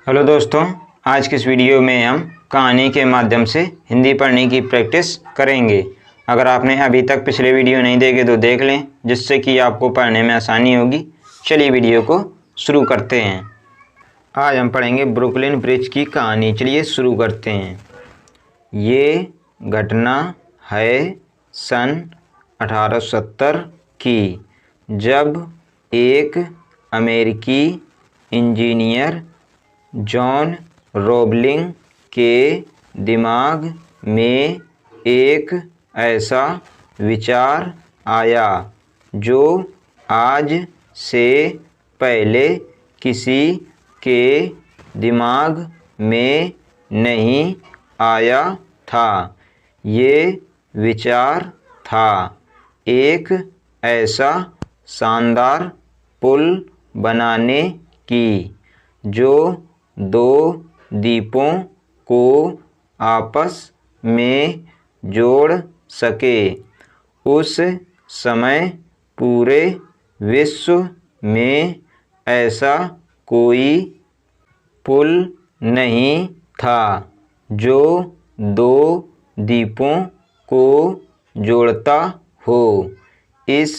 Hello दोस्तों, आज के इस वीडियो में हम कहानी के माध्यम से हिंदी पढ़ने की प्रैक्टिस करेंगे। अगर आपने अभी तक पिछले वीडियो नहीं देखे तो देख लें, जिससे कि आपको पढ़ने में आसानी होगी। चलिए वीडियो को शुरू करते हैं। आज हम पढ़ेंगे ब्रुकलिन ब्रिज की कहानी। चलिए शुरू करते हैं। ये घटना है सन 1870 की, जब एक अमेरिकी इंजीनियर जॉन रोबलिंग के दिमाग में एक ऐसा विचार आया जो आज से पहले किसी के दिमाग में नहीं आया था। ये विचार था एक ऐसा शानदार पुल बनाने की जो दो द्वीपों को आपस में जोड़ सके। उस समय पूरे विश्व में ऐसा कोई पुल नहीं था जो दो द्वीपों को जोड़ता हो। इस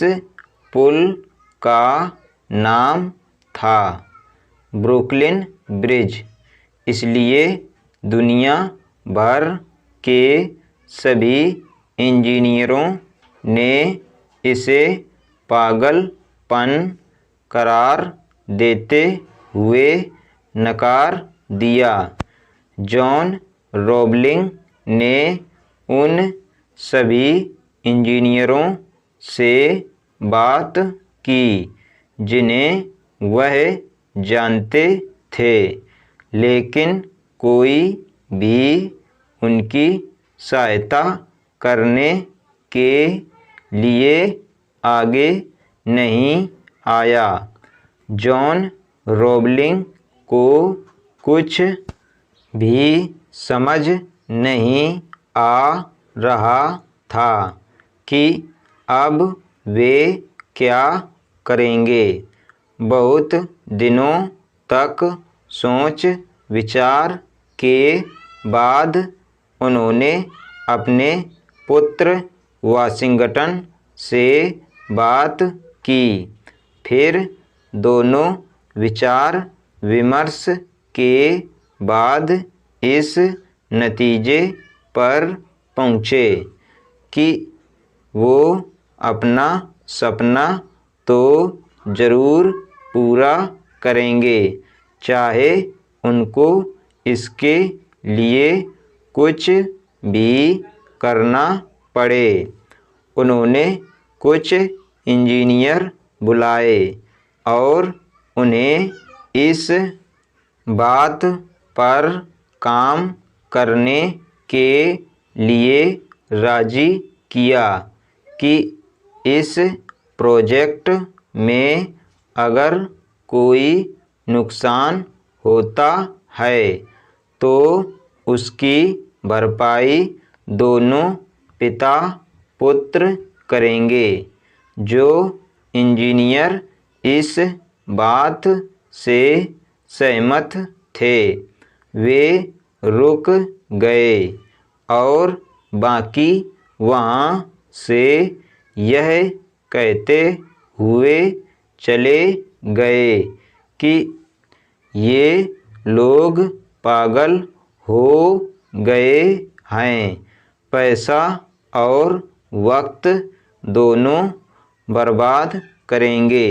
पुल का नाम था ब्रुकलिन ब्रिज। इसलिए दुनिया भर के सभी इंजीनियरों ने इसे पागलपन करार देते हुए नकार दिया। जॉन रोबलिंग ने उन सभी इंजीनियरों से बात की जिन्हें वह जानते थे, लेकिन कोई भी उनकी सहायता करने के लिए आगे नहीं आया। जॉन रोबलिंग को कुछ भी समझ नहीं आ रहा था कि अब वे क्या करेंगे। बहुत दिनों तक सोच विचार के बाद उन्होंने अपने पुत्र वाशिंगटन से बात की। फिर दोनों विचार विमर्श के बाद इस नतीजे पर पहुँचे कि वो अपना सपना तो ज़रूर पूरा करेंगे, चाहे उनको इसके लिए कुछ भी करना पड़े। उन्होंने कुछ इंजीनियर बुलाए और उन्हें इस बात पर काम करने के लिए राज़ी किया कि इस प्रोजेक्ट में अगर कोई नुकसान होता है तो उसकी भरपाई दोनों पिता पुत्र करेंगे। जो इंजीनियर इस बात से सहमत थे वे रुक गए और बाकी वहाँ से यह कहते हुए चले गए कि ये लोग पागल हो गए हैं, पैसा और वक्त दोनों बर्बाद करेंगे।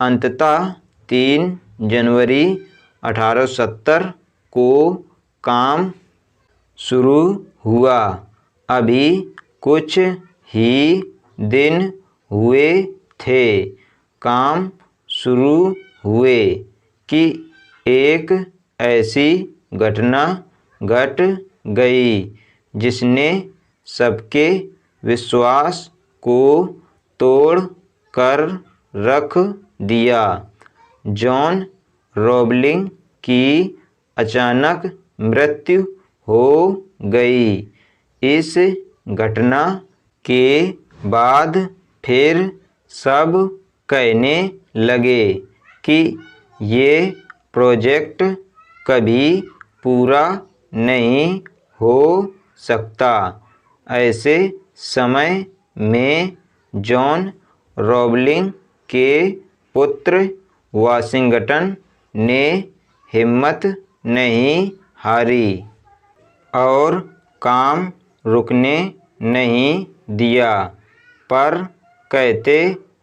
अंततः 3 जनवरी 1870 को काम शुरू हुआ। अभी कुछ ही दिन हुए थे काम शुरू हुए कि एक ऐसी घटना घट गई जिसने सबके विश्वास को तोड़ कर रख दिया। जॉन रोबलिंग की अचानक मृत्यु हो गई। इस घटना के बाद फिर सब कहने लगे कि ये प्रोजेक्ट कभी पूरा नहीं हो सकता। ऐसे समय में जॉन रॉवलिंग के पुत्र वाशिंगटन ने हिम्मत नहीं हारी और काम रुकने नहीं दिया, पर कहते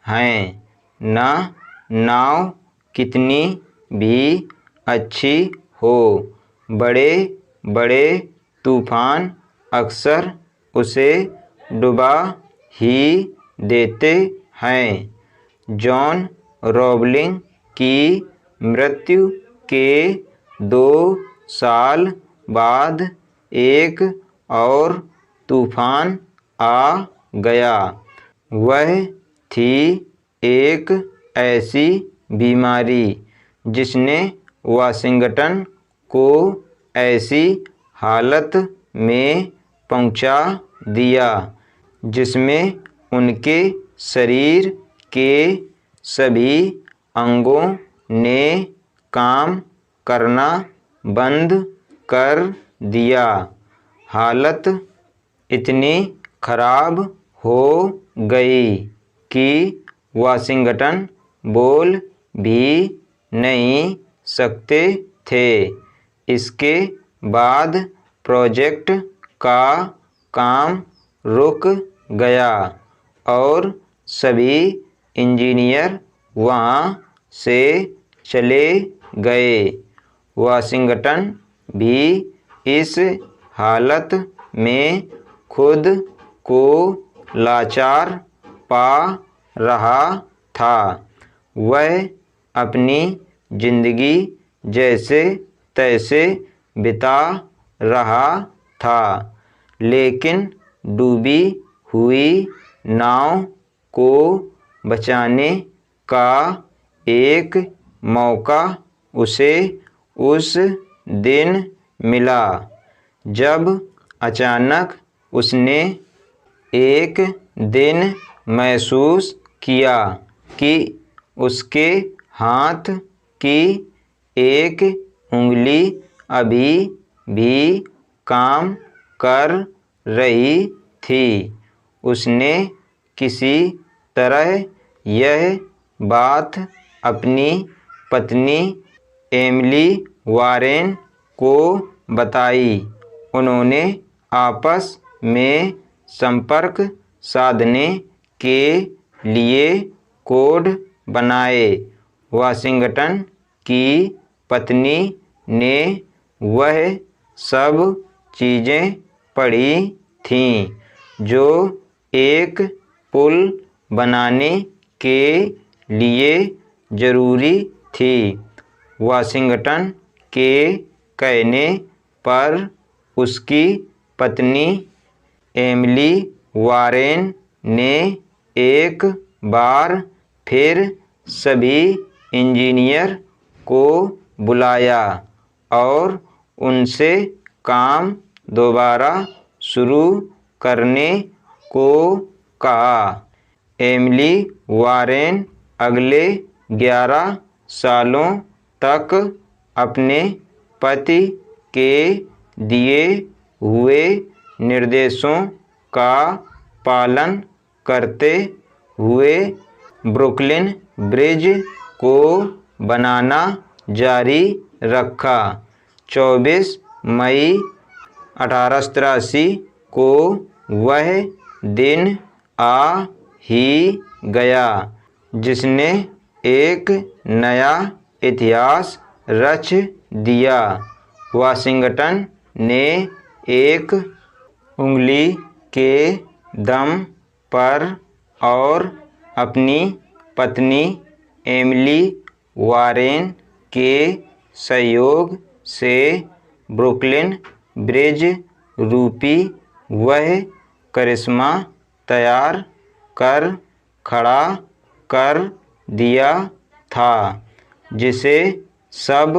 हैं ना, नाव कितनी भी अच्छी हो, बड़े बड़े तूफान अक्सर उसे डुबा ही देते हैं। जॉन रॉवलिंग की मृत्यु के 2 साल बाद एक और तूफान आ गया। वह थी एक ऐसी बीमारी जिसने वाशिंगटन को ऐसी हालत में पहुंचा दिया जिसमें उनके शरीर के सभी अंगों ने काम करना बंद कर दिया। हालत इतनी खराब हो गई कि वाशिंगटन बोल भी नहीं सकते थे। इसके बाद प्रोजेक्ट का काम रुक गया और सभी इंजीनियर वहाँ से चले गए। वाशिंगटन भी इस हालत में खुद को लाचार पा रहा था। वह अपनी जिंदगी जैसे तैसे बिता रहा था, लेकिन डूबी हुई नाव को बचाने का एक मौका उसे उस दिन मिला जब अचानक उसने एक दिन महसूस किया कि उसके हाथ की एक उंगली अभी भी काम कर रही थी। उसने किसी तरह यह बात अपनी पत्नी एमिली वारेन को बताई। उन्होंने आपस में संपर्क साधने के लिए कोड बनाए। वाशिंगटन की पत्नी ने वह सब चीज़ें पढ़ी थीं जो एक पुल बनाने के लिए ज़रूरी थी। वाशिंगटन के कहने पर उसकी पत्नी एमिली वारेन ने एक बार फिर सभी इंजीनियर को बुलाया और उनसे काम दोबारा शुरू करने को कहा। एमिली वारेन अगले 11 सालों तक अपने पति के दिए हुए निर्देशों का पालन करते हुए ब्रुकलिन ब्रिज को बनाना जारी रखा। 24 मई 1883 को वह दिन आ ही गया जिसने एक नया इतिहास रच दिया। वाशिंगटन ने एक उंगली के दम पर और अपनी पत्नी एमिली वारेन के सहयोग से ब्रुकलिन ब्रिज रूपी वह करिश्मा तैयार कर खड़ा कर दिया था जिसे सब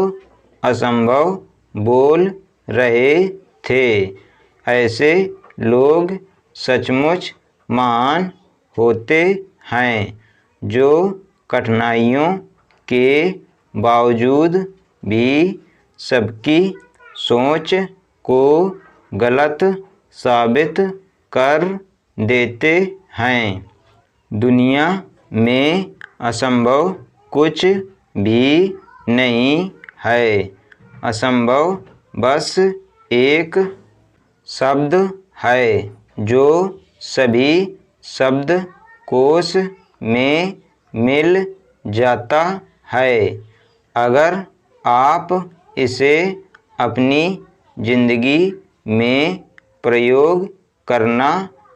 असंभव बोल रहे थे। ऐसे लोग सचमुच महान होते हैं जो कठिनाइयों के बावजूद भी सबकी सोच को गलत साबित कर देते हैं। दुनिया में असंभव कुछ भी नहीं है। असंभव बस एक शब्द है जो सभी शब्दकोश में मिल जाता है। अगर आप इसे अपनी ज़िंदगी में प्रयोग करना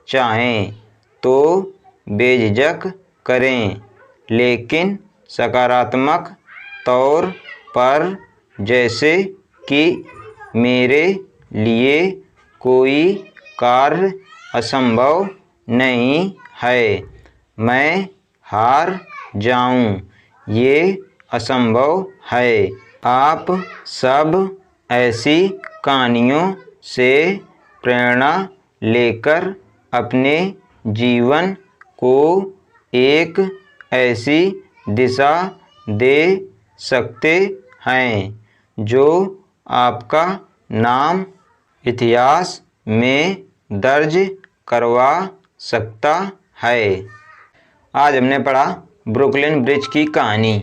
चाहें तो बेझिझक करें, लेकिन सकारात्मक तौर पर, जैसे कि मेरे लिए कोई कार्य असंभव नहीं है, मैं हार जाऊं, ये असंभव है। आप सब ऐसी कहानियों से प्रेरणा लेकर अपने जीवन को एक ऐसी दिशा दे सकते हैं जो आपका नाम इतिहास में दर्ज करवा सकता है। आज हमने पढ़ा ब्रुकलिन ब्रिज की कहानी।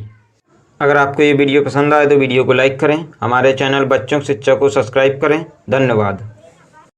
अगर आपको ये वीडियो पसंद आए तो वीडियो को लाइक करें, हमारे चैनल बच्चों की शिक्षा को सब्सक्राइब करें। धन्यवाद।